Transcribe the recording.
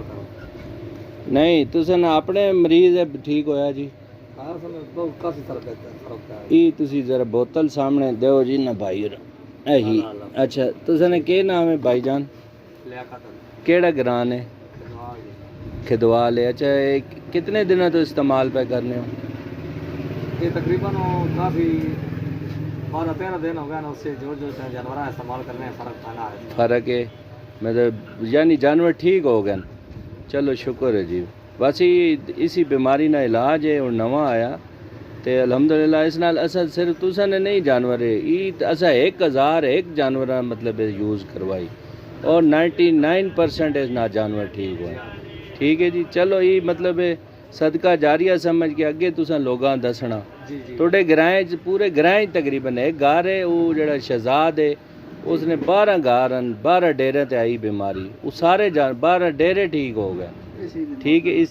इस्तेमाल करो। नहीं तुसन अपने मरीज है ठीक होया जी? हाँ असल में बहुत काफ़ी फर्क है। ई तुसी जरा बोतल सामने दो जी ना भाई यही। अच्छा तुसन के नाम है भाईजान? केड़ा ग्रान है? खिदवाल है। अच्छा ये कितने दिनों तो इस्तेमाल पे करने हो? ये तकरीबन काफ़ी 12-13 दिन हो गए ना, उससे जो जो जानवर इस्तेमाल करने हैं फ़र्क खाना है। फ़र्क है मतलब यानी जानवर ठीक हो गए? चलो शुक्र है जी। बस इसी बीमारी ना इलाज है और नवा आया तो अलहमदुलिल्लाह इस नाल असा सिर्फ तुसा ने नहीं जानवर है ई असा 1001 जानवर मतलब यूज़ करवाई और 99% इस ना जानवर ठीक हुए। ठीक है जी। चलो ये मतलब सदका जारिया समझ के अगे तुसा लोगां दसना। थोड़े ग्राएं पूरे ग्राएं तकरीबन एक घर है वो जड़ा शहजाद है उसने 12 घर 12 डेरे ते आई बीमारी वो सारे 12 डेरे ठीक हो गए। ठीक है। इस